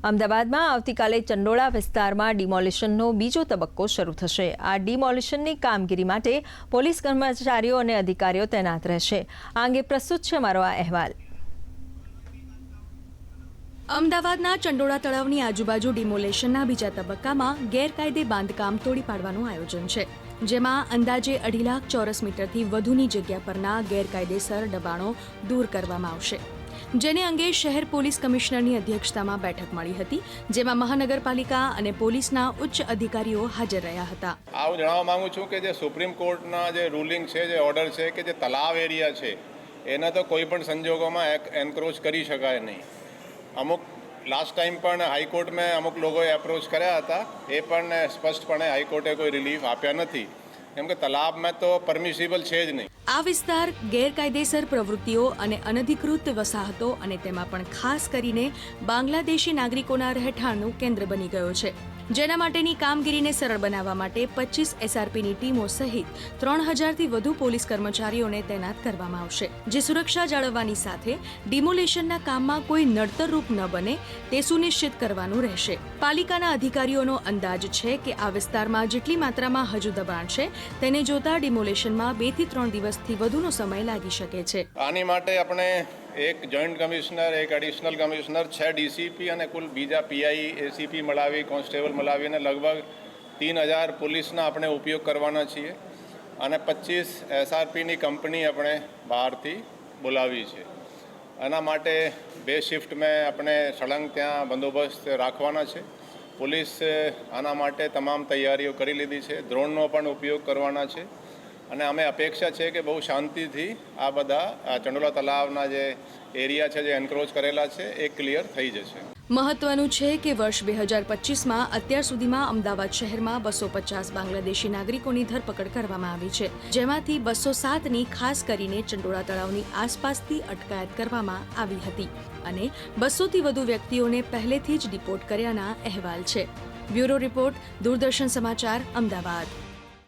અમદાવાદમાં આવતીકાલે ચંડોળા વિસ્તારમાં ડિમોલિશનનો બીજો તબક્કો શરૂ થશે। આ ડિમોલિશનની કામગીરી માટે પોલીસ કર્મચારીઓ અને અધિકારીઓ તૈનાત રહેશે। આ અંગે પ્રસ્તુત છે અમારો આ અહેવાલ। અમદાવાદના ચંડોળા તળાવની આજુબાજુ ડિમોલેશનના બીજા તબક્કામાં ગેરકાયદે બાંધકામ તોડી પાડવાનું આયોજન છે, જેમાં અંદાજે 2.5 લાખ ચોરસ મીટરથી વધુની જગ્યા પરના ગેરકાયદેસર દબાણો દૂર કરવામાં આવશે, જેને અંગે શહેર પોલીસ કમિશનરની અધ્યક્ષતામાં બેઠક મળી હતી, જેમાં મહાનગરપાલિકા અને પોલીસના ઉચ્ચ અધિકારીઓ હાજર રહ્યા હતા। હું જણાવવા માંગુ છું કે જે સુપ્રીમ કોર્ટના જે રૂલિંગ છે, જે ઓર્ડર છે કે જે તલાવ એરિયા છે એને તો કોઈ પણ સંજોગોમાં એન્ક્રોચ કરી શકાય નહીં। અમુક લાસ્ટ ટાઈમ પણ હાઈકોર્ટમાં અમુક લોકોએ એપ્રોચ કર્યા હતા, એ પણ સ્પષ્ટપણે હાઈકોર્ટે કોઈ રિલીફ આપ્યા નથી, કેમ કે તલાબમાં તો પરમિસિબલ છે જ નહીં। આ વિસ્તાર ગેરકાયદેસર પ્રવૃત્તિઓ અને અનધિકૃત વસાહતો અને તેમાં પણ ખાસ કરીને બાંગ્લાદેશી નાગરિકોના રહેઠાણનું કેન્દ્ર બની ગયો છે, જેના માટેની કામગીરીને સરળ બનાવવા માટે 25 SRPની ટીમો સહિત 3000થી વધુ પોલીસ કર્મચારીઓને તૈનાત કરવામાં આવશે, જે સુરક્ષા જાળવવાની સાથે ડિમોલેશનના કામમાં કોઈ નડતરરૂપ ન બને તે સુનિશ્ચિત કરવાનું રહેશે। પાલિકાના અધિકારીઓનો અંદાજ છે કે આ વિસ્તારમાં જેટલી માત્રામાં હજુ દબાણ છે તેને જોતા ડિમોલેશનમાં 2 થી 3 દિવસથી વધુનો સમય લાગી શકે છે। આની માટે આપણે એક જોઈન્ટ કમિશનર, એક એડિશનલ કમિશનર, 6 DCP અને કુલ બીજા PI ACP મળાવી, કોન્સ્ટેબલ મળાવીને લગભગ 3000 પોલીસના આપણે ઉપયોગ કરવાના છીએ અને 25 SRPની કંપની આપણે બહારથી બોલાવી છે। આના માટે 2 શિફ્ટમાં આપણે સળંગ ત્યાં બંદોબસ્ત રાખવાના છે। પોલીસ આના માટે તમામ તૈયારીઓ કરી લીધી છે, ડ્રોનનો પણ ઉપયોગ કરવાના છે અને અમે અપેક્ષા છે કે બહુ શાંતિથી આ બધા ચંડોળા તલાવના જે એરિયા છે, જે એન્ક્રોચ કરેલા છે, એ ક્લિયર થઈ જશે। મહત્વનું છે કે વર્ષ 2025માં અત્યાર સુધીમાં અમદાવાદ શહેરમાં 250 બાંગ્લાદેશી નાગરિકોની ધરપકડ કરવામાં આવી છે, જેમાંથી 207ની ખાસ કરીને ચંડોળા તળાવની આસપાસથી અટકાયત કરવામાં આવી હતી અને 200થી વધુ વ્યક્તિઓને પહેલેથી જ ડિપોર્ટ કર્યાના અહેવાલ છે। બ્યુરો રિપોર્ટ, દૂરદર્શન સમાચાર, અમદાવાદ।